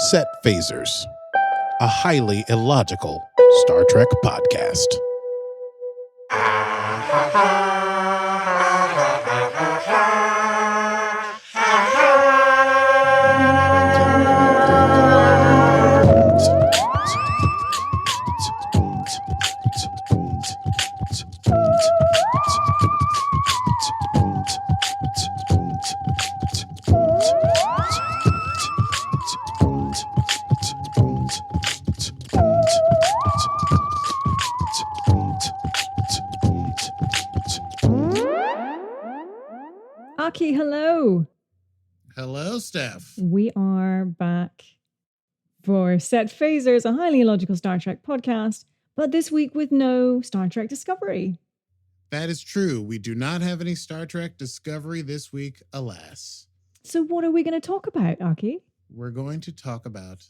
Set Phasers, a highly illogical Star Trek podcast. Akie, hello. Hello, Steph. We are back for Set Phasers, a highly illogical Star Trek podcast, but this week with no Star Trek Discovery. That is true. We do not have any Star Trek Discovery this week, alas. So what are we going to talk about, Akie? We're going to talk about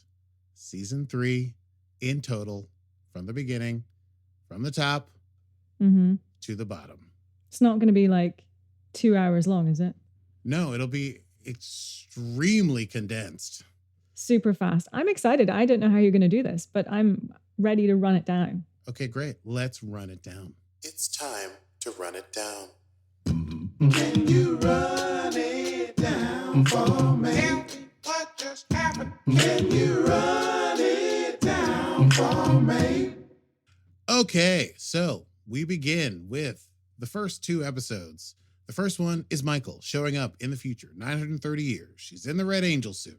season 3 in total, from the beginning, from the top to the bottom. It's not going to be like 2 hours long, is it? No, it'll be extremely condensed. Super fast. I'm excited. I don't know how you're going to do this, but I'm ready to run it down. Okay, great. Let's run it down. It's time to run it down. Can you run it down for me? Tell me what just happened. Can you run it down for me? Okay, so we begin with the first 2 episodes. The first one is Michael showing up in the future, 930 years. She's in the Red Angel suit.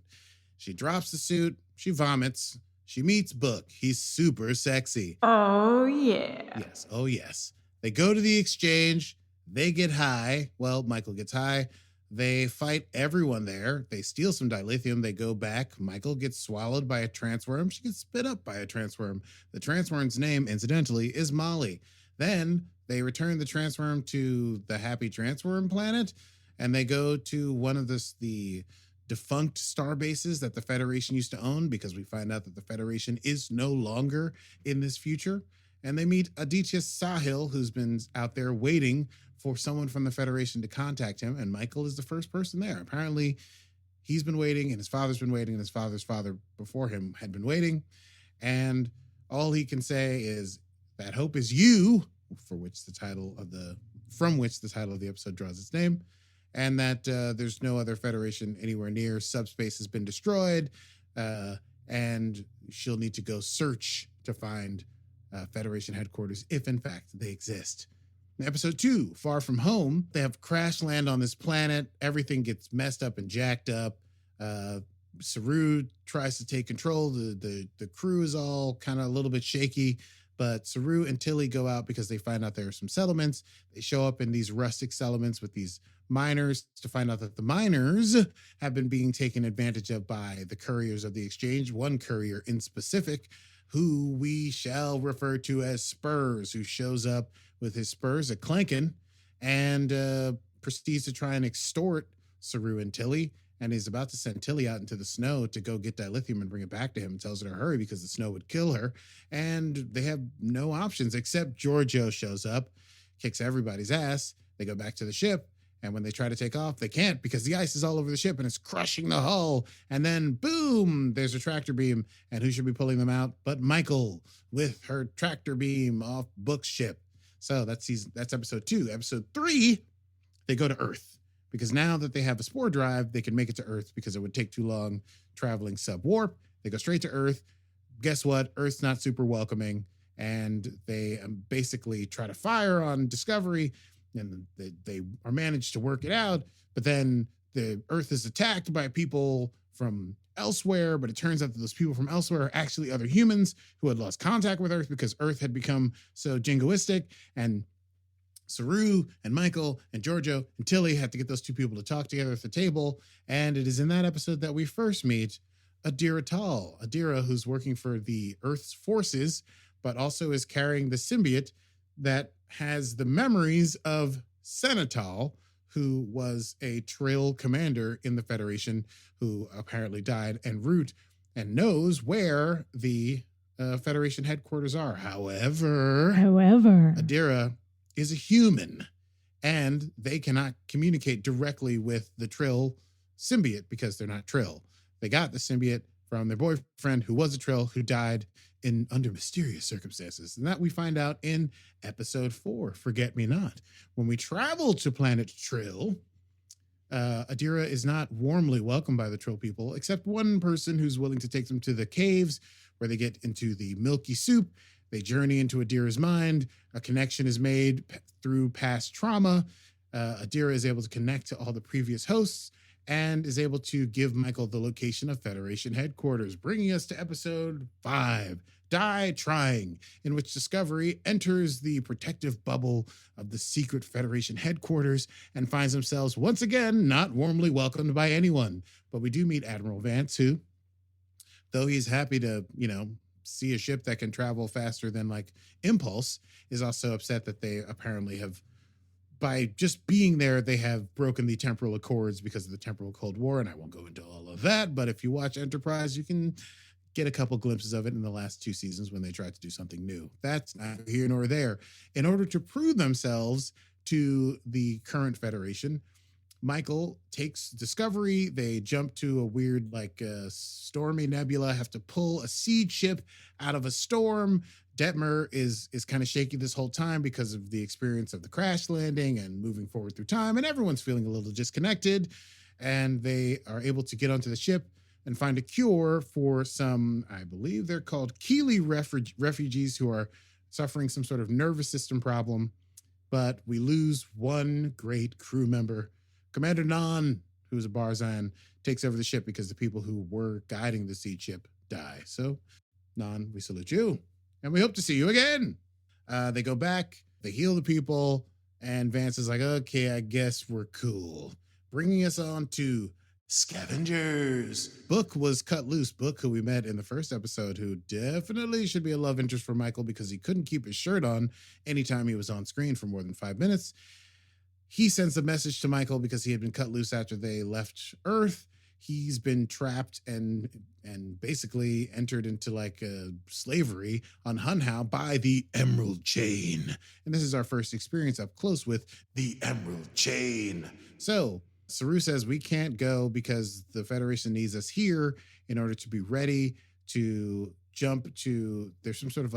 She drops the suit. She vomits. She meets Book. He's super sexy. Oh, yeah. Yes. Oh, yes. They go to the exchange. They get high. Well, Michael gets high. They fight everyone there. They steal some dilithium. They go back. Michael gets swallowed by a transworm. She gets spit up by a transworm. The transworm's name, incidentally, is Molly. Then they return the transworm to the Happy Transworm planet, and they go to one of the defunct star bases that the Federation used to own, because we find out that the Federation is no longer in this future. And they meet Aditya Sahil, who's been out there waiting for someone from the Federation to contact him, and Michael is the first person there. Apparently, he's been waiting, and his father's been waiting, and his father's father before him had been waiting, and all he can say is, "That hope is you," from which the title of the episode draws its name, and that there's no other Federation anywhere near. Subspace has been destroyed, and she'll need to go search to find Federation headquarters, if in fact they exist. In episode 2, Far From Home, they have crash land on this planet. Everything gets messed up and jacked up. Saru tries to take control. The crew is all kind of a little bit shaky, but Saru and Tilly go out because they find out there are some settlements. They show up in these rustic settlements with these miners to find out that the miners have been being taken advantage of by the couriers of the exchange. One courier in specific, who we shall refer to as Spurs, who shows up with his spurs a-clanking and proceeds to try and extort Saru and Tilly, and is about to send Tilly out into the snow to go get dilithium and bring it back to him. Tells her to hurry because the snow would kill her, and they have no options except Giorgio shows up, kicks everybody's ass. They go back to the ship, and when they try to take off, they can't because the ice is all over the ship and it's crushing the hull. And then, boom, there's a tractor beam. And who should be pulling them out but Michael with her tractor beam off Book's ship. So that's episode 2. Episode 3, they go to Earth. Because now that they have a spore drive, they can make it to Earth because it would take too long traveling sub-warp. They go straight to Earth. Guess what? Earth's not super welcoming. And they basically try to fire on Discovery, and they are managed to work it out, but then the Earth is attacked by people from elsewhere, but it turns out that those people from elsewhere are actually other humans who had lost contact with Earth because Earth had become so jingoistic, and Saru and Michael and Giorgio and Tilly have to get those 2 people to talk together at the table, and it is in that episode that we first meet Adira Tal. Adira, who's working for the Earth's forces, but also is carrying the symbiote that has the memories of Senatal, who was a Trill commander in the Federation who apparently died, and Root, and knows where the Federation headquarters are. However, Adira is a human, and they cannot communicate directly with the Trill symbiote because they're not Trill. They got the symbiote from their boyfriend who was a Trill who died under mysterious circumstances. And that we find out in episode 4, Forget Me Not. When we travel to planet Trill, Adira is not warmly welcomed by the Trill people, except one person who's willing to take them to the caves where they get into the milky soup. They journey into Adira's mind. A connection is made through past trauma. Adira is able to connect to all the previous hosts and is able to give Michael the location of Federation headquarters, bringing us to episode 5, Die Trying, in which Discovery enters the protective bubble of the secret Federation headquarters and finds themselves once again not warmly welcomed by anyone. But we do meet Admiral Vance, who, though he's happy to, see a ship that can travel faster than like Impulse, is also upset that they apparently have, by just being there, they have broken the temporal accords because of the temporal Cold War. And I won't go into all of that, but if you watch Enterprise, you can get a couple glimpses of it in the last 2 seasons when they tried to do something new. That's neither here nor there. In order to prove themselves to the current Federation, Michael takes Discovery. They jump to a weird, stormy nebula, have to pull a seed ship out of a storm. Detmer is kind of shaky this whole time because of the experience of the crash landing and moving forward through time, and everyone's feeling a little disconnected. And they are able to get onto the ship and find a cure for some, I believe they're called Keeley refugees who are suffering some sort of nervous system problem. But we lose one great crew member. Commander Nan, who's a Barzan, takes over the ship because the people who were guiding the seed ship die. So, Nan, we salute you. And we hope to see you again. They go back, they heal the people, and Vance is like, okay, I guess we're cool. Bringing us on to Scavengers. Book was cut loose. Book, who we met in the first episode, who definitely should be a love interest for Michael because he couldn't keep his shirt on anytime he was on screen for more than 5 minutes. He sends a message to Michael because he had been cut loose after they left Earth. He's been trapped and basically entered into slavery on Hunhao by the Emerald Chain. And this is our first experience up close with the Emerald Chain. So Saru says we can't go because the Federation needs us here in order to be ready to jump to, there's some sort of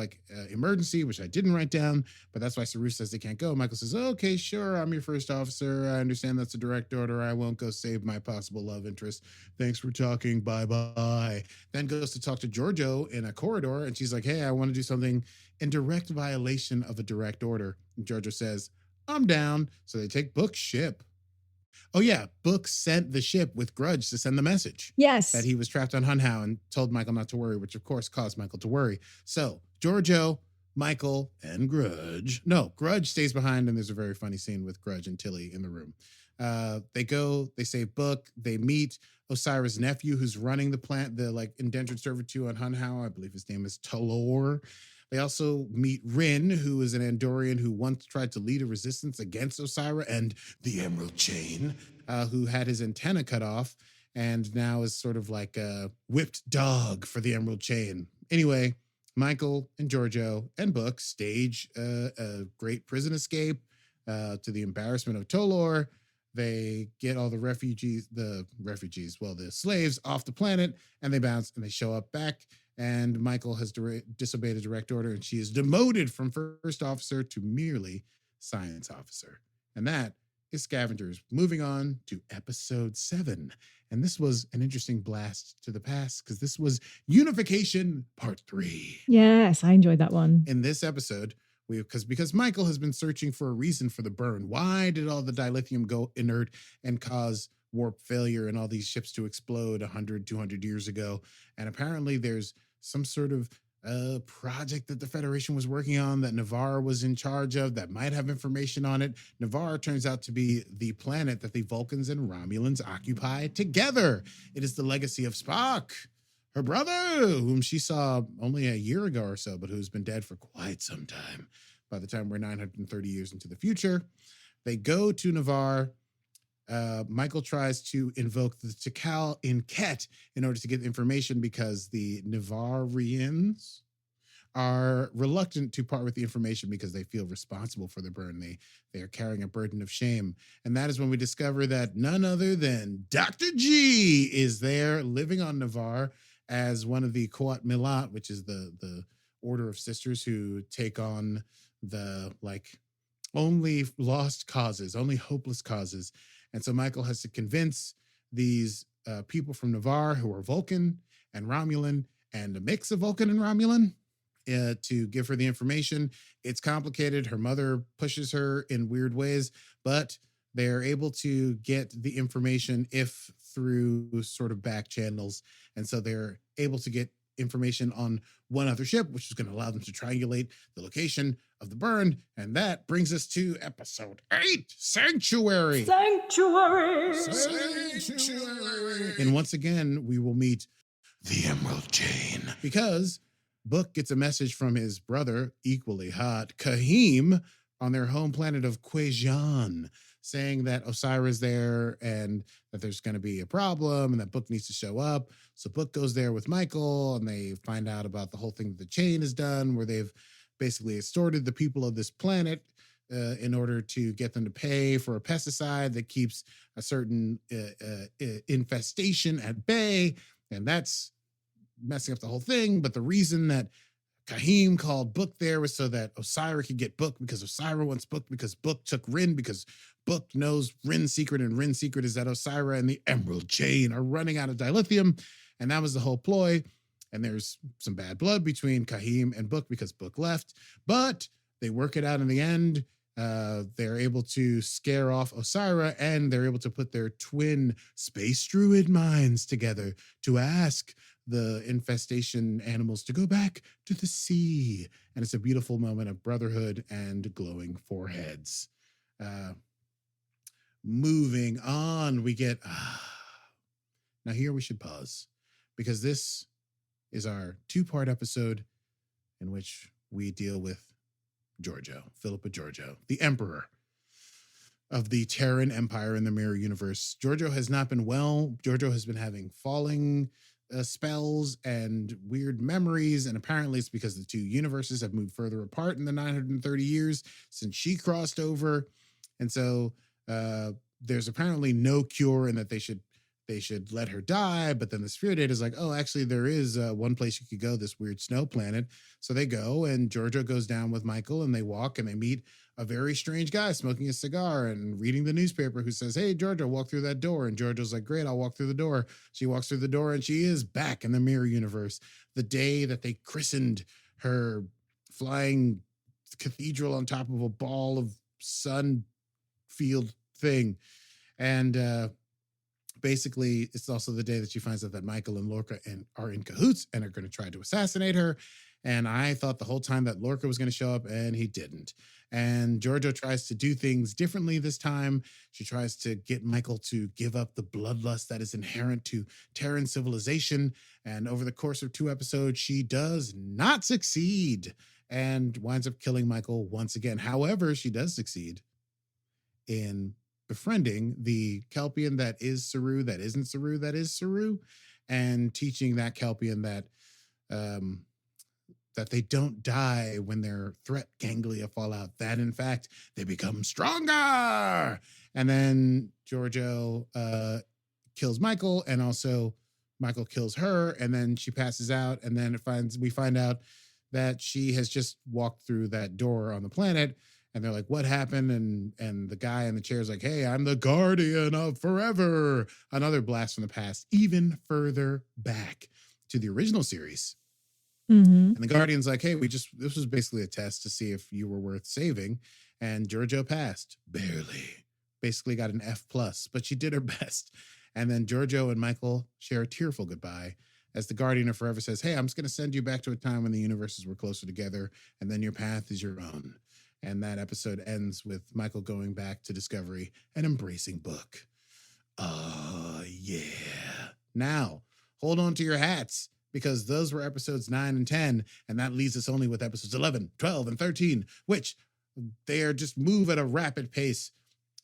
emergency, which I didn't write down, but that's why Saru says they can't go. Michael says, okay, sure, I'm your first officer. I understand that's a direct order. I won't go save my possible love interest. Thanks for talking. Bye-bye. Then goes to talk to Giorgio in a corridor, and she's like, hey, I want to do something in direct violation of a direct order. And Giorgio says, I'm down. So they take Book's ship. Oh, yeah. Book sent the ship with Grudge to send the message. Yes. That he was trapped on Hunhao and told Michael not to worry, which of course caused Michael to worry. So Giorgio, Michael, and Grudge. No, Grudge stays behind, and there's a very funny scene with Grudge and Tilly in the room. They go, they save Book, they meet Osira's nephew who's running the plant, the indentured servitude on Hunhao. I believe his name is Talor. They also meet Rin, who is an Andorian who once tried to lead a resistance against Osira and the Emerald Chain, who had his antenna cut off and now is sort of like a whipped dog for the Emerald Chain. Anyway, Michael and Giorgio and Book stage a great prison escape to the embarrassment of Tolor. They get all the slaves off the planet, and they bounce and they show up back. And Michael has disobeyed a direct order, and she is demoted from first officer to merely science officer. And that is Scavengers. Moving on to episode 7. And this was an interesting blast to the past because this was Unification Part 3. Yes, I enjoyed that one. In this episode, because Michael has been searching for a reason for the burn. Why did all the dilithium go inert and cause warp failure and all these ships to explode 100, 200 years ago? And apparently there's some sort of project that the Federation was working on that Navarre was in charge of that might have information on it. Navarre turns out to be the planet that the Vulcans and Romulans occupy together. It is the legacy of Spock, her brother, whom she saw only a year ago or so, but who's been dead for quite some time. By the time we're 930 years into the future, they go to Navarre. Michael tries to invoke the Tikal in Ket in order to get information because the Navarrians are reluctant to part with the information because they feel responsible for the burn. They are carrying a burden of shame. And that is when we discover that none other than Dr. G is there living on Navarre as one of the Quat Milat, which is the order of sisters who take on the like only lost causes, only hopeless causes. And so Michael has to convince these people from Navarre who are Vulcan and Romulan and a mix of Vulcan and Romulan to give her the information. It's complicated. Her mother pushes her in weird ways, but they're able to get the information if through sort of back channels. And so they're able to get information on one other ship, which is going to allow them to triangulate the location of the burn. And that brings us to episode 8, Sanctuary. Sanctuary. And once again, we will meet the Emerald Chain because Book gets a message from his brother, equally hot, Kahim, on their home planet of Kwejan, saying that Osira's there and that there's going to be a problem and that Book needs to show up. So Book goes there with Michael and they find out about the whole thing that the chain has done, where they've basically extorted the people of this planet in order to get them to pay for a pesticide that keeps a certain infestation at bay. And that's messing up the whole thing. But the reason that Kahim called Book there was so that Osira could get Book, because Osira wants Book, because Book took Rin, because Book knows Rin's secret, and Rin's secret is that Osira and the Emerald Chain are running out of dilithium. And that was the whole ploy. And there's some bad blood between Kahim and Book because Book left, but they work it out in the end. They're able to scare off Osira, and they're able to put their twin space druid minds together to ask the infestation animals to go back to the sea. And it's a beautiful moment of brotherhood and glowing foreheads. Moving on, we get now here we should pause, because this is our 2-part episode in which we deal with Giorgio, Philippa Giorgio, the emperor of the Terran Empire in the Mirror Universe. Giorgio has not been well. Giorgio has been having falling spells and weird memories, and apparently it's because the two universes have moved further apart in the 930 years since she crossed over. And so there's apparently no cure, and that they should let her die. But then the Spirit Aid is like, oh, actually there is one place you could go, this weird snow planet. So they go, and Giorgio goes down with Michael, and they walk, and they meet a very strange guy smoking a cigar and reading the newspaper, who says, hey, Giorgio, walk through that door. And Giorgio's like, great, I'll walk through the door. She walks through the door, and she is back in the Mirror Universe. The day that they christened her flying cathedral on top of a ball of sun field thing. And basically, it's also the day that she finds out that Michael and Lorca are in cahoots and are going to try to assassinate her. And I thought the whole time that Lorca was going to show up, and he didn't. And Giorgio tries to do things differently this time. She tries to get Michael to give up the bloodlust that is inherent to Terran civilization. And over the course of 2 episodes, she does not succeed and winds up killing Michael once again. However, she does succeed in befriending the Kelpian that is Saru, that isn't Saru, that is Saru, and teaching that Kelpian that that they don't die when their threat ganglia fall out, that in fact they become stronger. And then Giorgio kills Michael, and also Michael kills her, and then she passes out, and then we find out that she has just walked through that door on the planet. And they're like, what happened? And the guy in the chair is like, hey, I'm the guardian of forever. Another blast from the past, even further back to the original series. Mm-hmm. And the guardian's like, hey, this was basically a test to see if you were worth saving. And Giorgio passed, barely. Basically got an F+, but she did her best. And then Giorgio and Michael share a tearful goodbye as the guardian of forever says, hey, I'm just going to send you back to a time when the universes were closer together, and then your path is your own. And that episode ends with Michael going back to Discovery and embracing Book. Yeah. Now, hold on to your hats, because those were episodes 9 and 10, and that leaves us only with episodes 11, 12, and 13, which they are just move at a rapid pace.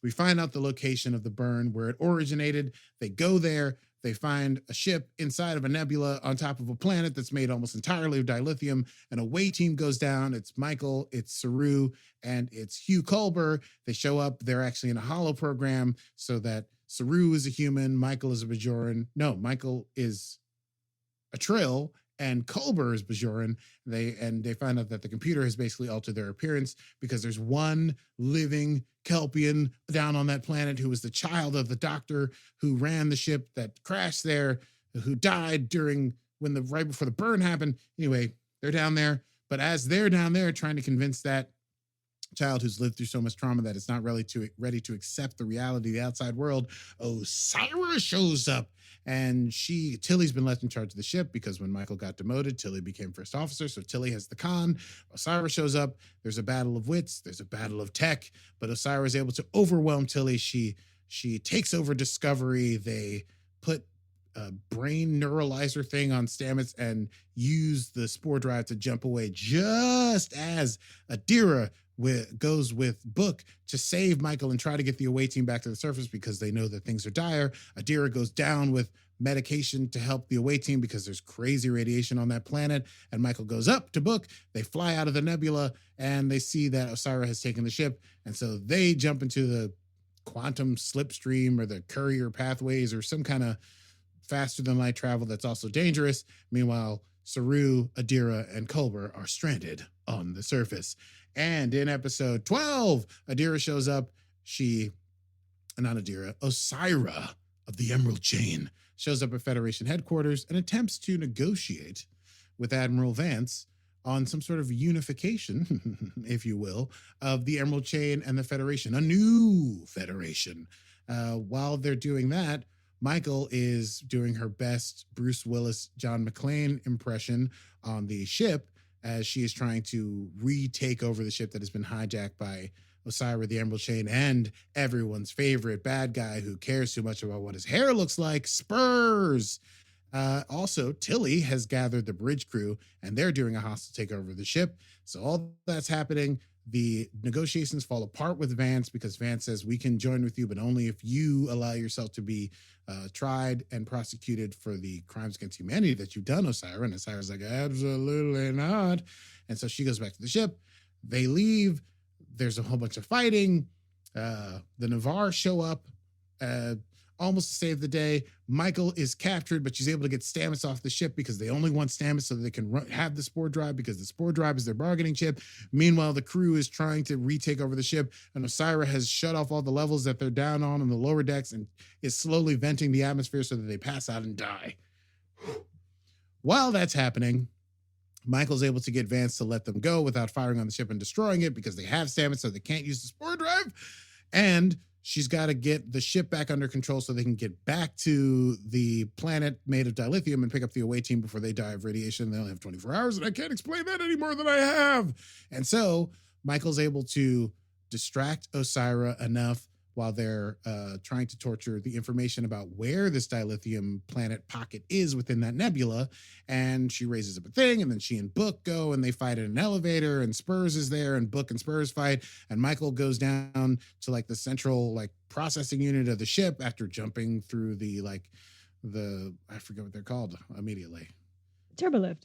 We find out the location of the burn, where it originated. They go there. They find a ship inside of a nebula on top of a planet that's made almost entirely of dilithium. An away team goes down. It's Michael, it's Saru, and it's Hugh Culber. They show up. They're actually in a holo program so that Saru is a human. Michael is a Bajoran. No, Michael is a Trill, and Culber is Bajoran. They find out that the computer has basically altered their appearance because there's one living Kelpian down on that planet who was the child of the doctor who ran the ship that crashed there, who died right before the burn happened. Anyway, they're down there, but as they're down there trying to convince that child who's lived through so much trauma that it's not really ready to accept the reality of the outside world, Osiris shows up. And Tilly's been left in charge of the ship because when Michael got demoted, Tilly became first officer. So Tilly has the con. Osiris shows up. There's a battle of wits. There's a battle of tech. But Osiris is able to overwhelm Tilly. She takes over Discovery. They put a brain neuralizer thing on Stamets and use the spore drive to jump away just as Adira goes with Book to save Michael and try to get the away team back to the surface because they know that things are dire. Adira goes down with medication to help the away team because there's crazy radiation on that planet. And Michael goes up to Book. They fly out of the nebula and they see that Osiris has taken the ship. And so they jump into the quantum slipstream or the courier pathways or some kind of faster than light travel that's also dangerous. Meanwhile, Saru, Adira, and Culber are stranded on the surface. And in episode 12, Adira shows up. Osira of the Emerald Chain shows up at Federation headquarters and attempts to negotiate with Admiral Vance on some sort of unification, if you will, of the Emerald Chain and the Federation, a new Federation. While they're doing that, Michael is doing her best Bruce Willis, John McClane impression on the ship as she is trying to retake over the ship that has been hijacked by Osiris, the Emerald Chain, and everyone's favorite bad guy who cares too much about what his hair looks like, Spurs. Also, Tilly has gathered the bridge crew, and they're doing a hostile takeover of the ship. So all that's happening. The negotiations fall apart with Vance because Vance says, we can join with you, but only if you allow yourself to be tried and prosecuted for the crimes against humanity that you've done, Osiris. And Osiris is like, absolutely not. And so she goes back to the ship. They leave. There's a whole bunch of fighting. The Navarre show up almost to save the day. Michael is captured, but she's able to get Stamets off the ship because they only want Stamets so that they can have the spore drive because the spore drive is their bargaining chip. Meanwhile, the crew is trying to retake over the ship, and Osiris has shut off all the levels that they're down on the lower decks and is slowly venting the atmosphere so that they pass out and die. While that's happening, Michael's able to get Vance to let them go without firing on the ship and destroying it because they have Stamets, so they can't use the spore drive. And she's got to get the ship back under control so they can get back to the planet made of dilithium and pick up the away team before they die of radiation. They only have 24 hours, and I can't explain that any more than I have. And so Michael's able to distract Osiris enough while they're trying to torture the information about where this dilithium planet pocket is within that nebula. And she raises up a thing, and then she and Book go, and they fight in an elevator, and Spurs is there, and Book and Spurs fight, and Michael goes down to like the central like processing unit of the ship after jumping through the I forget what they're called immediately. Turbolift.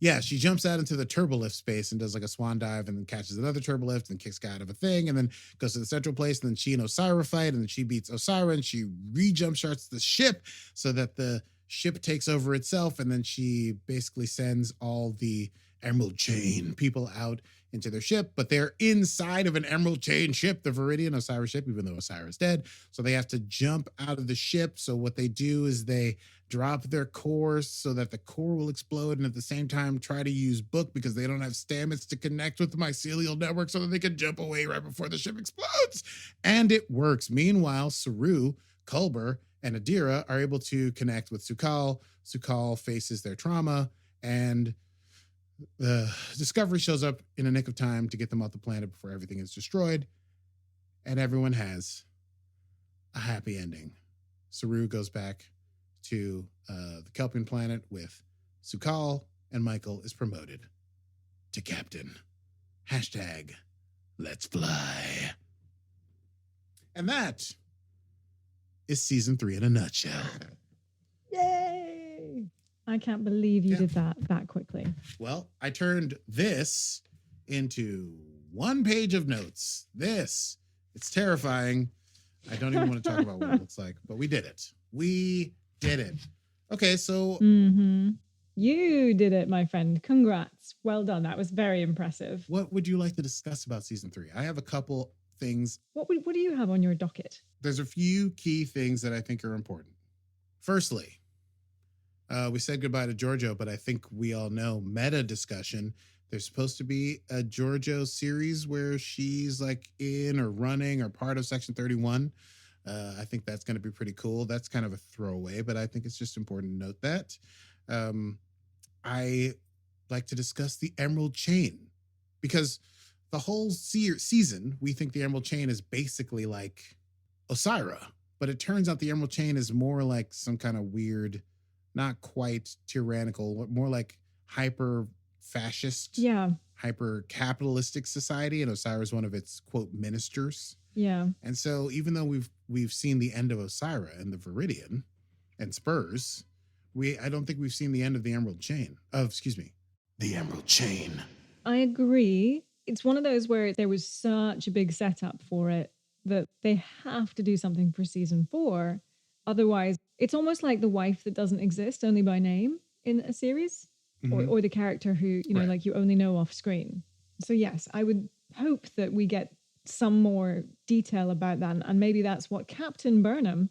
Yeah, she jumps out into the turbolift space and does like a swan dive and then catches another turbolift and kicks guy out of a thing and then goes to the central place. And then she and Osiris fight, and then she beats Osiris and she re-jump starts the ship so that the ship takes over itself. And then she basically sends all the Emerald Chain people out into their ship, but they're inside of an Emerald Chain ship, the Viridian Osiris ship, even though Osiris is dead. So they have to jump out of the ship. So what they do is they drop their core so that the core will explode, and at the same time try to use Book because they don't have Stamets to connect with the mycelial network so that they can jump away right before the ship explodes. And it works. Meanwhile, Saru, Culber, and Adira are able to connect with Su'Kal. Su'Kal faces their trauma, and the Discovery shows up in a nick of time to get them off the planet before everything is destroyed, and everyone has a happy ending. Saru goes back to the Kelpian planet with Su'Kal, and Michael is promoted to captain. Hashtag let's fly. And that is season 3 in a nutshell. Yay! I can't believe you did that quickly. Well, I turned this into one page of notes. It's terrifying. I don't even want to talk about what it looks like, but we did it. We did it. Okay, so You did it, my friend. Congrats. Well done. That was very impressive. What would you like to discuss about season 3? I have a couple things. What do you have on your docket? There's a few key things that I think are important. Firstly, we said goodbye to Giorgio, but I think we all know meta discussion. There's supposed to be a Giorgio series where she's like in or running or part of Section 31. I think that's going to be pretty cool. That's kind of a throwaway, but I think it's just important to note that. I like to discuss the Emerald Chain because the whole season, we think the Emerald Chain is basically like Osira, but it turns out the Emerald Chain is more like some kind of weird, not quite tyrannical, more like hyper fascist, hyper capitalistic society, and Osira is one of its quote ministers. Yeah. And so even though we've seen the end of Osira and the Viridian and Spurs, I don't think we've seen the end of the Emerald Chain. The Emerald Chain. I agree. It's one of those where there was such a big setup for it that they have to do something for season 4. Otherwise, it's almost like the wife that doesn't exist only by name in a series, or the character who, Right. like you only know off screen. So yes, I would hope that we get some more detail about that. And maybe that's what Captain Burnham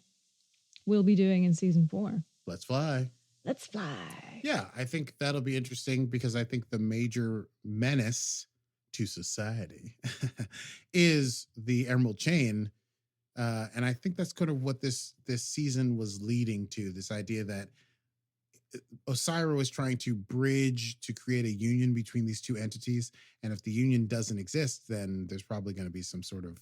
will be doing in season 4. Let's fly. Let's fly. Yeah, I think that'll be interesting because I think the major menace to society is the Emerald Chain. And I think that's kind of what this season was leading to, this idea that Osira was trying to bridge to create a union between these two entities. And if the union doesn't exist, then there's probably going to be some sort of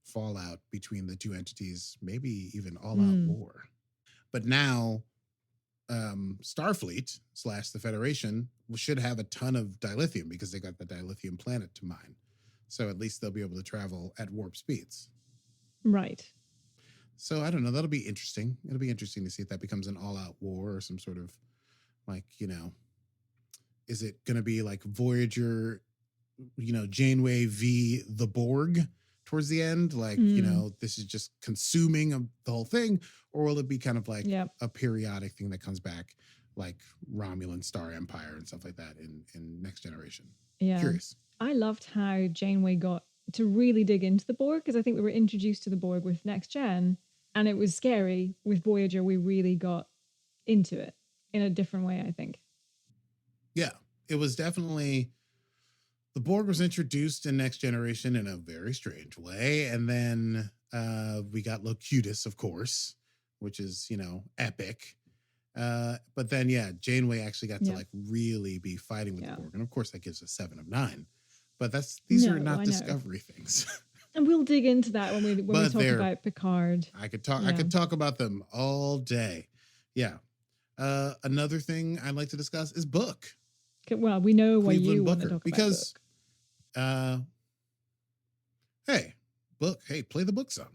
fallout between the two entities, maybe even all-out war. But now Starfleet / the Federation should have a ton of dilithium because they got the dilithium planet to mine. So at least they'll be able to travel at warp speeds. Right. So I don't know. That'll be interesting. It'll be interesting to see if that becomes an all-out war or some sort of like, is it going to be like Voyager, Janeway v. the Borg towards the end? Like, this is just consuming the whole thing, or will it be kind of like a periodic thing that comes back like Romulan Star Empire and stuff like that in Next Generation? Yeah. Curious. I loved how Janeway got to really dig into the Borg because I think we were introduced to the Borg with Next Gen and it was scary. With Voyager, we really got into it in a different way, I think. Yeah, it was definitely... The Borg was introduced in Next Generation in a very strange way. And then we got Locutus, of course, which is, epic. But then, Janeway actually got to like really be fighting with the Borg. And of course, that gives a 7 of 9. But these are not Discovery things. And we'll dig into that when we talk about Picard. I could talk about them all day. Yeah. Another thing I'd like to discuss is Book. Well, we know why Cleveland you want to Booker, talk because about Book. Book, play the Book song.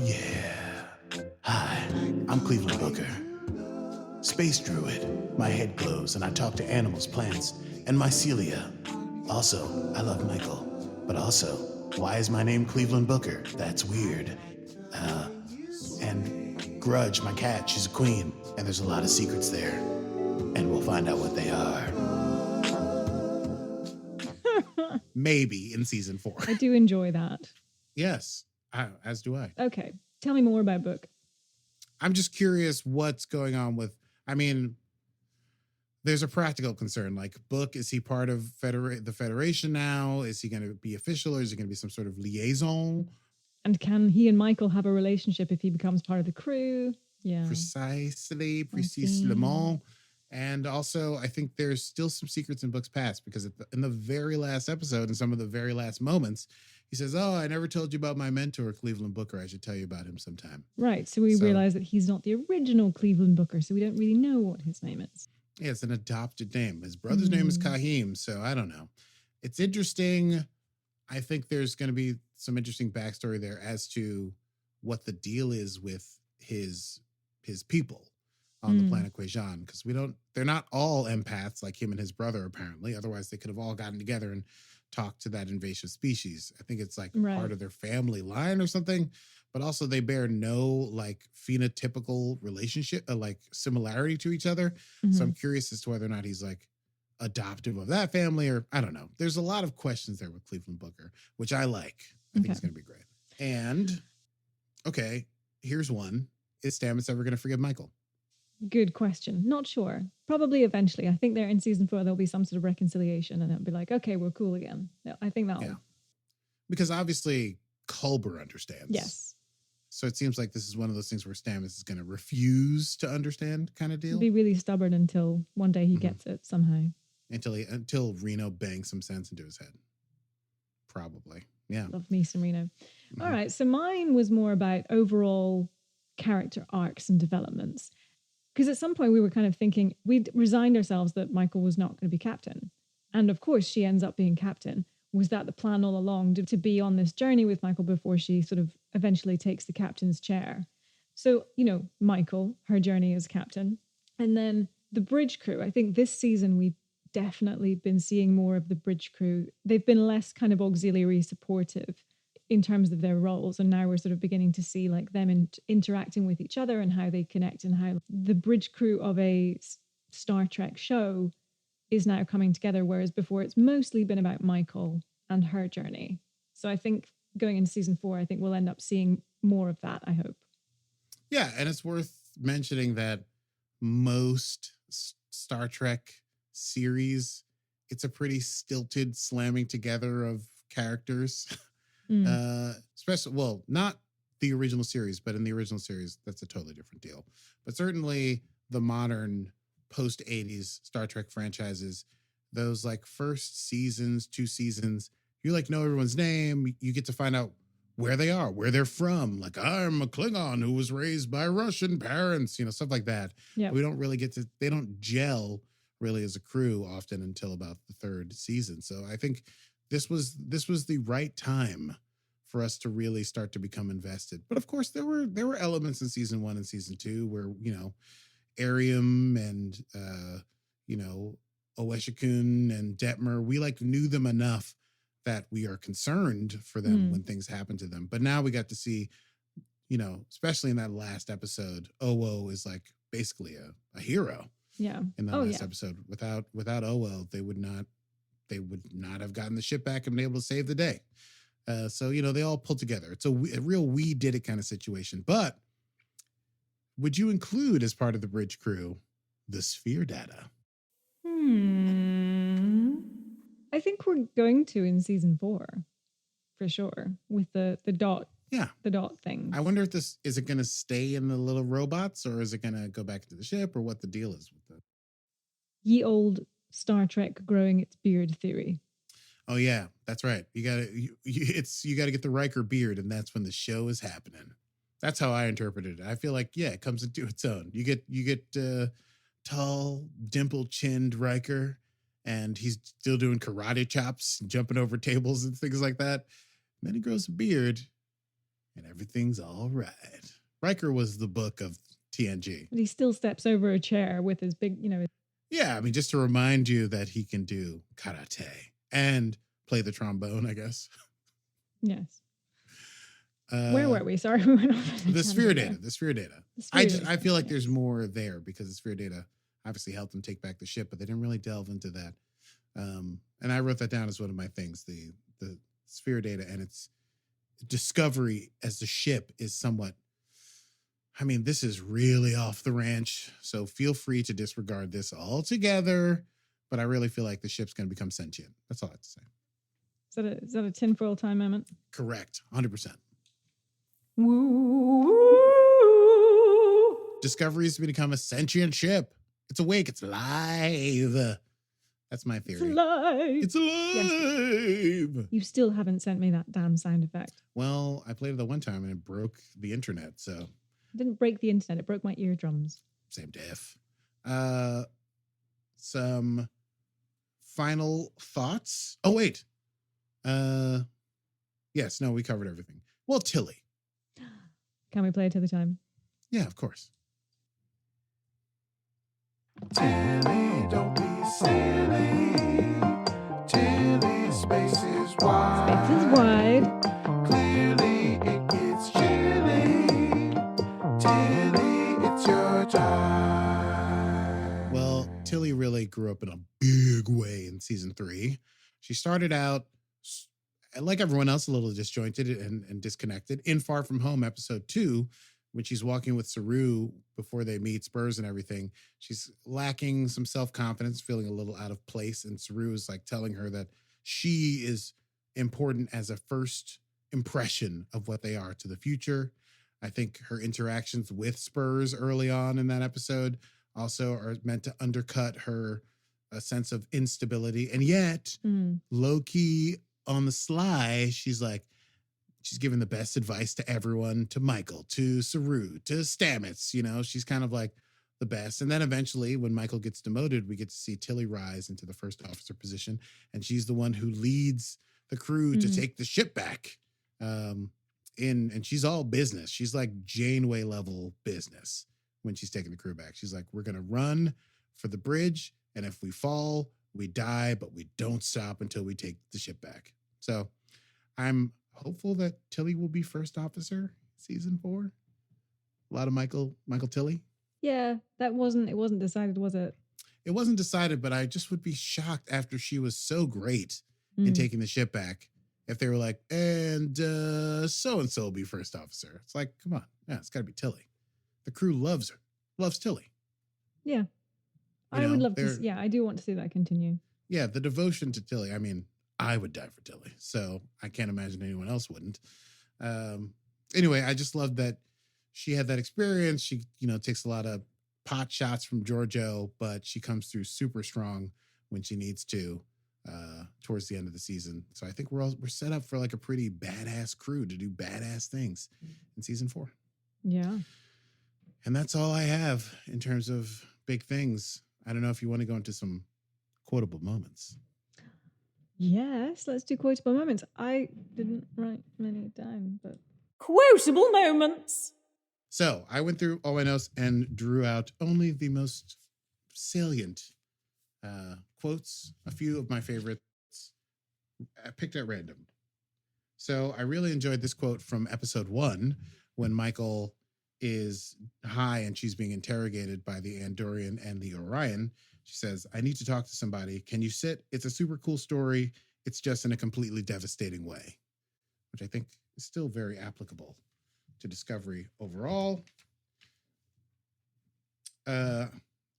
Yeah. Hi, I'm Cleveland Booker. Space druid. My head glows and I talk to animals, plants, and mycelia. Also, I love Michael. But also, why is my name Cleveland Booker? That's weird. And Grudge, my cat, she's a queen, and there's a lot of secrets there. And we'll find out what they are. Maybe in season 4. I do enjoy that. Yes, as do I. Okay, tell me more about Book. I'm just curious what's going on with, there's a practical concern. Like, Book, is he part of the Federation now? Is he going to be official, or is he going to be some sort of liaison? And can he and Michael have a relationship if he becomes part of the crew? Yeah. Precisely. And also, I think there's still some secrets in Book's past, because in the very last episode, in some of the very last moments, he says, "Oh, I never told you about my mentor, Cleveland Booker. I should tell you about him sometime." Right. So we realize that he's not the original Cleveland Booker, so we don't really know what his name is. Yeah, it's an adopted name. His brother's name is Kahim, so I don't know. It's interesting. I think there's going to be some interesting backstory there as to what the deal is with his people on the planet Kwejian, because they're not all empaths like him and his brother, apparently. Otherwise, they could have all gotten together and talk to that invasive species. I think it's like Right. part of their family line or something, but also they bear no like phenotypical relationship, like similarity to each other. So I'm Mhm. curious as to whether or not he's like adoptive of that family, or I don't know. There's a lot of questions there with Cleveland Booker, which I like. I think Okay. it's going to be great. And okay, here's one. Is Stamets ever going to forgive Michael? Good question. Not sure. Probably eventually. I think they're in season 4. There'll be some sort of reconciliation, and it'll be like, okay, we're cool again. Yeah, I think that'll. Yeah. Because obviously Culber understands. Yes. So it seems like this is one of those things where Stamets is going to refuse to understand, kind of deal. Be really stubborn until one day he gets it somehow. Until Reno bangs some sense into his head. Probably. Yeah. Love me some Reno. All right. So mine was more about overall character arcs and developments. Because at some point we were kind of thinking, we'd resigned ourselves that Michael was not going to be captain. And of course, she ends up being captain. Was that the plan all along, to be on this journey with Michael before she sort of eventually takes the captain's chair? So, Michael, her journey as captain. And then the bridge crew. I think this season we've definitely been seeing more of the bridge crew. They've been less kind of auxiliary supportive in terms of their roles, and now we're sort of beginning to see like them interacting with each other and how they connect, and how the bridge crew of a Star Trek show is now coming together, whereas before it's mostly been about Michael and her journey. So I think going into season 4, I think we'll end up seeing more of that, I hope. Yeah, and it's worth mentioning that most Star Trek series, it's a pretty stilted slamming together of characters. Especially, well, not the original series, but in the original series, that's a totally different deal. But certainly the modern post 80s Star Trek franchises, those like first seasons, 2 seasons, you like know everyone's name. You get to find out where they are, where they're from. Like, I'm a Klingon who was raised by Russian parents, stuff like that. Yeah. We don't really they don't gel really as a crew often until about the 3rd season. So I think this was the right time for us to really start to become invested. But of course, there were elements in season 1 and season 2 where, Arium and, Oeshikun and Detmer, we like knew them enough that we are concerned for them when things happen to them. But now we got to see, especially in that last episode, Owo is like basically a hero. Yeah. In that last episode. Without Owo, they would not have gotten the ship back and been able to save the day. So, they all pull together. It's a real we did it kind of situation. But would you include as part of the bridge crew the sphere data? I think we're going to in season 4 for sure, with the dot. Yeah. The dot thing. I wonder if is it going to stay in the little robots, or is it going to go back into the ship, or what the deal is with it? Ye old Star Trek growing its beard theory. Oh yeah, that's right. You got to get the Riker beard, and that's when the show is happening. That's how I interpreted it. I feel like it comes into its own. You get tall, dimple-chinned Riker, and he's still doing karate chops, jumping over tables and things like that. And then he grows a beard, and everything's all right. Riker was the book of TNG. But he still steps over a chair with his big, Yeah, I mean, just to remind you that he can do karate and play the trombone, I guess. Yes. Where were we? Sorry, we went off. The sphere data. I feel like there's more there, because the sphere data obviously helped them take back the ship, but they didn't really delve into that. And I wrote that down as one of my things. The sphere data and its discovery as the ship is somewhat, I mean, this is really off the ranch, so feel free to disregard this altogether. But I really feel like the ship's going to become sentient. That's all I have to say. Is that a tinfoil time moment? Correct. 100%. Woo! Discovery is to become a sentient ship. It's awake. It's alive. That's my theory. It's alive. It's alive. Yes. You still haven't sent me that damn sound effect. Well, I played it the one time and it broke the internet. So it didn't break the internet. It broke my eardrums. Same diff. Some final thoughts. Oh, wait. Yes, no, we covered everything. Well, Tilly. Can we play it to the time? Yeah, of course. Tilly, don't be silly. Tilly's Spaces Space wide. is wide. Clearly it gets chilly. Tilly, it's your time. Well, Tilly really grew up in a big way in season 3. She started out, like everyone else, a little disjointed and disconnected. In Far From Home, episode 2, when she's walking with Saru before they meet Spurs and everything, she's lacking some self-confidence, feeling a little out of place. And Saru is like telling her that she is important as a first impression of what they are to the future. I think her interactions with Spurs early on in that episode also are meant to undercut her a sense of instability. And yet, low key on the sly, she's giving the best advice to everyone, to Michael, to Saru, to Stamets. You know, she's kind of like the best. And then eventually, when Michael gets demoted, we get to see Tilly rise into the first officer position. And she's the one who leads the crew to take the ship back. And she's all business. She's like Janeway level business when she's taking the crew back. She's like, we're going to run for the bridge. And if we fall, we die, but we don't stop until we take the ship back. So I'm hopeful that Tilly will be first officer season 4. A lot of Michael Tilly. Yeah, it wasn't decided, was it? It wasn't decided, but I just would be shocked after she was so great in taking the ship back if they were like, and so-and-so will be first officer. It's like, come on. Yeah, it's got to be Tilly. The crew loves her, loves Tilly. Yeah. I would love to. Yeah, I do want to see that continue. Yeah, the devotion to Tilly. I mean, I would die for Tilly, so I can't imagine anyone else wouldn't. Anyway, I just love that she had that experience. She, takes a lot of pot shots from Giorgio, but she comes through super strong when she needs to towards the end of the season. So I think we're set up for like a pretty badass crew to do badass things in season 4. Yeah. And that's all I have in terms of big things. I don't know if you want to go into some quotable moments. Yes, let's do quotable moments. I didn't write many down, but Quotable moments. So I went through all my notes and drew out only the most salient quotes, a few of my favorites I picked at random. So I really enjoyed this quote from episode 1 when Michael is high and she's being interrogated by the Andorian and the Orion. She says, I need to talk to somebody. Can you sit? It's a super cool story. It's just in a completely devastating way, which I think is still very applicable to Discovery overall.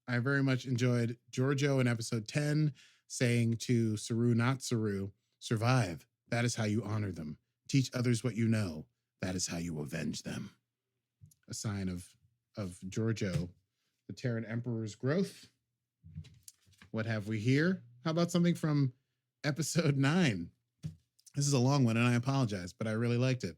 I very much enjoyed Giorgio in episode 10 saying to Saru, not Saru, survive. That is how you honor them. Teach others what you know. That is how you avenge them. A sign of Giorgio, the Terran Emperor's growth. What have we here? How about something from episode 9? This is a long one, and I apologize, but I really liked it.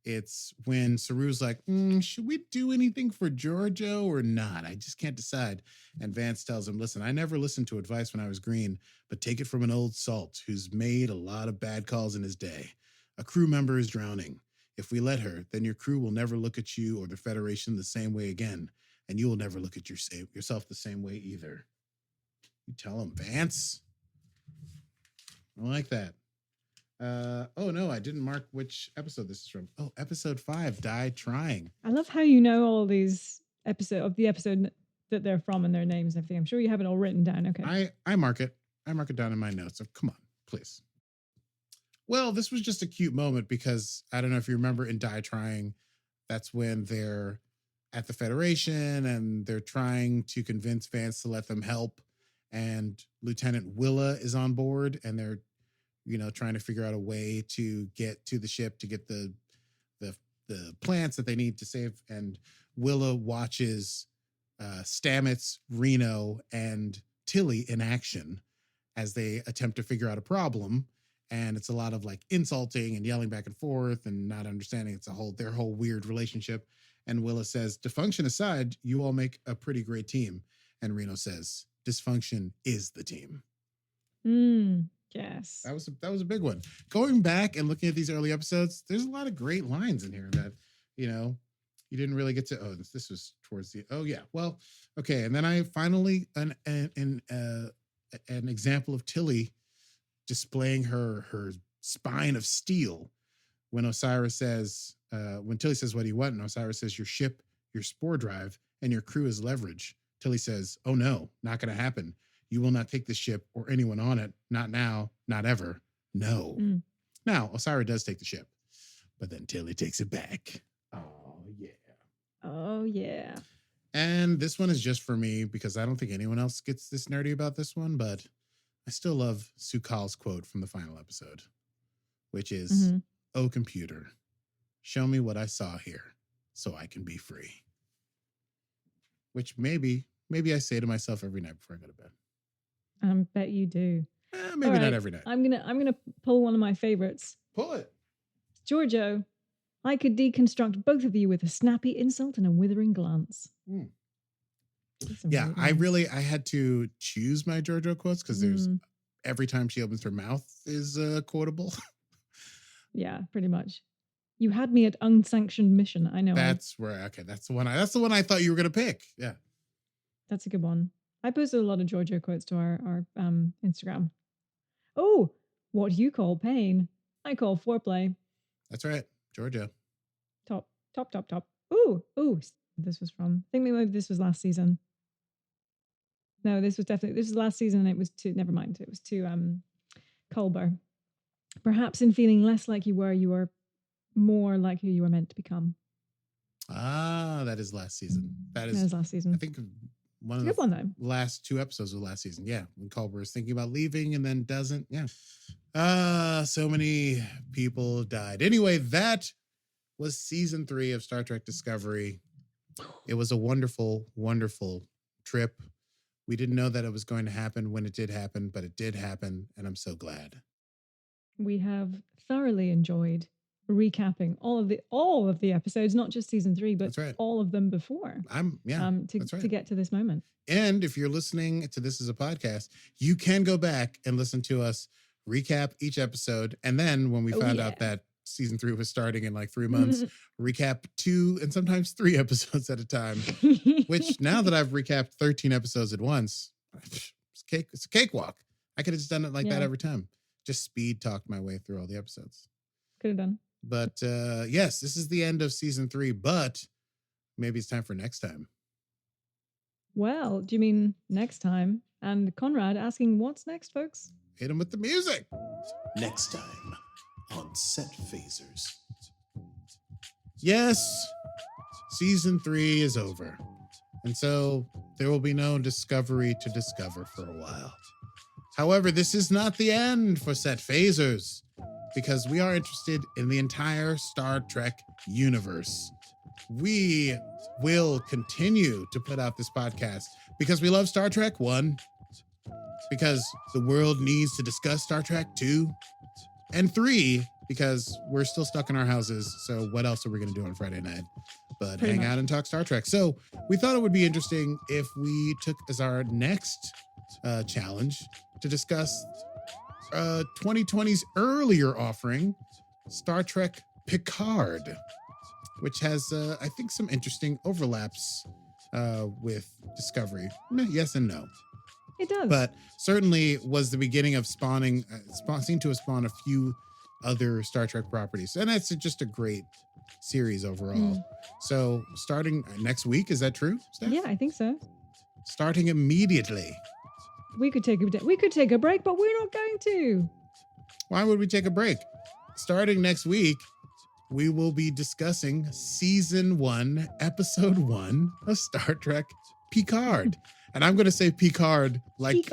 It's when Saru's like, should we do anything for Giorgio or not? I just can't decide. And Vance tells him, listen, I never listened to advice when I was green, but take it from an old salt who's made a lot of bad calls in his day. A crew member is drowning. If we let her, then your crew will never look at you or the Federation the same way again, and you will never look at yourself the same way either. You tell him, Vance. I like that. Oh no, I didn't mark which episode this is from. Oh, episode 5, Die Trying. I love how you know all these episode that they're from and their names and everything. I'm sure you have it all written down. Okay. I mark it. I mark it down in my notes. So come on, please. Well, this was just a cute moment because I don't know if you remember in Die Trying, that's when they're at the Federation and they're trying to convince Vance to let them help. And Lieutenant Willa is on board and they're, trying to figure out a way to get to the ship to get the plants that they need to save. And Willa watches Stamets, Reno, and Tilly in action as they attempt to figure out a problem. And it's a lot of like insulting and yelling back and forth and not understanding. It's their whole weird relationship. And Willa says, dysfunction aside, you all make a pretty great team. And Reno says, dysfunction is the team. Yes. That was a big one. Going back and looking at these early episodes, there's a lot of great lines in here that, you didn't really get to. Oh, this was towards the. Oh yeah. Well, okay. And then I finally an example of Tilly displaying her spine of steel when Osiris says, when Tilly says, what do you want? And Osiris says, your ship, your spore drive, and your crew is leverage. Tilly says, oh no, not going to happen. You will not take the ship or anyone on it. Not now, not ever. No. Now, Osiris does take the ship, but then Tilly takes it back. Oh, yeah. Oh, yeah. And this one is just for me because I don't think anyone else gets this nerdy about this one, but I still love Sukal's quote from the final episode, which is, oh, computer, show me what I saw here so I can be free. Which maybe I say to myself every night before I go to bed. I bet you do. Maybe not every night. I'm gonna pull one of my favorites. Pull it. Giorgio, I could deconstruct both of you with a snappy insult and a withering glance. Yeah, I had to choose my Giorgio quotes because there's every time she opens her mouth is quotable. Yeah, pretty much. You had me at unsanctioned mission. I know. That's the one I thought you were gonna pick. Yeah. That's a good one. I posted a lot of Giorgio quotes to our Instagram. Oh, what you call pain, I call foreplay. That's right, Giorgio. Top. Ooh. This was from. I think maybe this was last season. No, this was last season, and it was to. Never mind. It was to Culber. Perhaps in feeling less like you were more like who you were meant to become. Ah, that is last season. That is last season. I think one of the last 2 episodes of last season. Yeah, when Culber is thinking about leaving and then doesn't. Yeah. So many people died. Anyway, that was season 3 of Star Trek Discovery. It was a wonderful, wonderful trip. We didn't know that it was going to happen when it did happen, but it did happen, and I'm so glad. We have thoroughly enjoyed recapping all of the episodes, not just season 3, but all of them before. To get to this moment. And if you're listening to this as a podcast, you can go back and listen to us recap each episode. And then when we found out that season 3 was starting in like 3 months, recap 2 and sometimes 3 episodes at a time, which now that I've recapped 13 episodes at once, it's a cakewalk. I could have just done it like that every time. Just speed talked my way through all the episodes. Could have done. But yes, this is the end of season 3, but maybe it's time for next time. Well, do you mean next time? And Conrad asking, what's next, folks? Hit him with the music. Next time on Set Phasers. Yes, season 3 is over. And so there will be no discovery to discover for a while. However, this is not the end for Set Phasers, because we are interested in the entire Star Trek universe. We will continue to put out this podcast because we love Star Trek, 1, because the world needs to discuss Star Trek, 2, and 3, because we're still stuck in our houses. So what else are we going to do on Friday night but hang out and talk Star Trek? So we thought it would be interesting if we took as our next challenge to discuss 2020's earlier offering, Star Trek Picard, which has, I think, some interesting overlaps with Discovery. Yes and no. It does. But certainly was the beginning of spawning, seemed to have spawned a few other Star Trek properties. And that's just a great series overall. So starting next week, is that true, Steph? Yeah, I think so. Starting immediately. We could take a break, but we're not going to. Why would we take a break? Starting next week, we will be discussing season 1, episode 1 of Star Trek Picard. And I'm going to say Picard like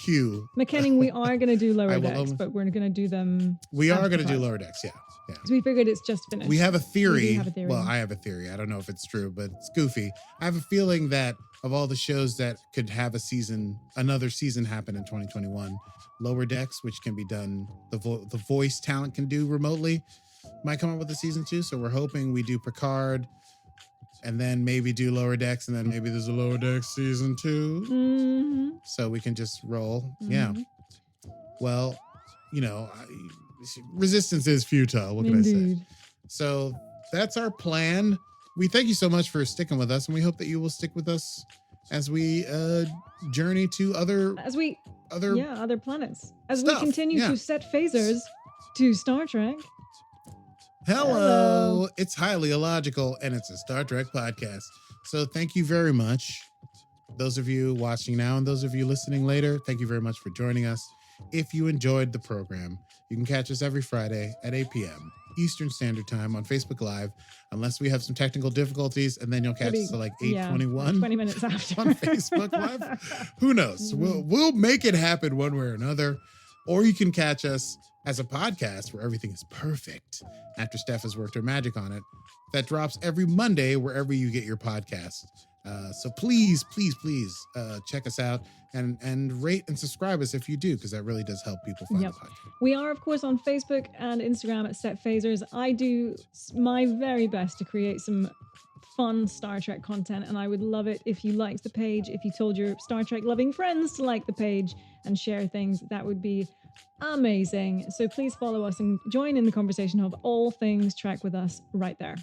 Q. McKenning, we are going to do Lower Decks, but we're going to do them. We are going to do Lower Decks, yeah. Because we figured it's just finished. We have a theory. Well, I have a theory. I don't know if it's true, but it's goofy. I have a feeling that of all the shows that could have another season happen in 2021, Lower Decks, which can be done, the voice talent can do remotely, might come up with a season 2. So we're hoping we do Picard and then maybe do Lower Decks, and then maybe there's a Lower Decks season 2. So we can just roll. Yeah. Well, resistance is futile. What can I say? So that's our plan. We thank you so much for sticking with us, and we hope that you will stick with us as we journey to other other planets. As stuff, we continue yeah. to set phasers to Star Trek. Hello. It's highly illogical, and it's a Star Trek podcast. So thank you very much. Those of you watching now and those of you listening later, thank you very much for joining us. If you enjoyed the program, you can catch us every Friday at 8 p.m. Eastern Standard Time on Facebook Live, unless we have some technical difficulties, and then you'll catch us at like 8:21. 20 minutes after. On Facebook Live. Who knows? We'll make it happen one way or another. Or you can catch us as a podcast where everything is perfect after Steph has worked her magic on it. That drops every Monday wherever you get your podcasts. So please check us out and rate and subscribe us if you do, because that really does help people find the podcast. We are, of course, on Facebook and Instagram at Set Phasers. I do my very best to create some fun Star Trek content, and I would love it if you liked the page, if you told your Star Trek loving friends to like the page and share things. That would be amazing. So please follow us and join in the conversation of all things Trek with us right there.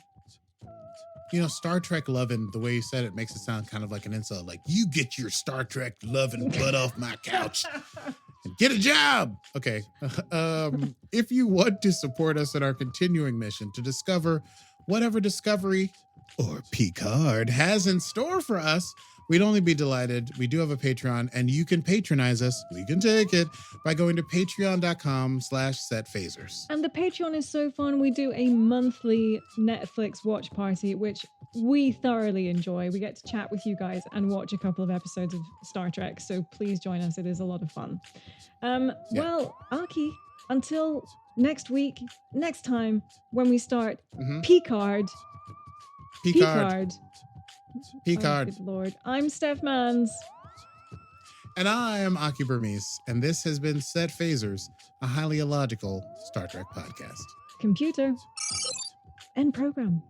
You know, Star Trek loving, the way you said it makes it sound kind of like an insult. Like, you get your Star Trek loving butt off my couch and get a job. Okay. If you want to support us in our continuing mission to discover whatever Discovery or Picard has in store for us, we'd only be delighted. We do have a Patreon, and you can patronize us. We can take it by going to patreon.com/setphasers. And the Patreon is so fun. We do a monthly Netflix watch party, which we thoroughly enjoy. We get to chat with you guys and watch a couple of episodes of Star Trek. So please join us. It is a lot of fun. Well, Akie, until next week, next time when we start Picard. Picard. Oh, good Lord. I'm Steph Mans. And I am Akie Burmese, and this has been Set Phasers, a highly illogical Star Trek podcast. Computer. End program.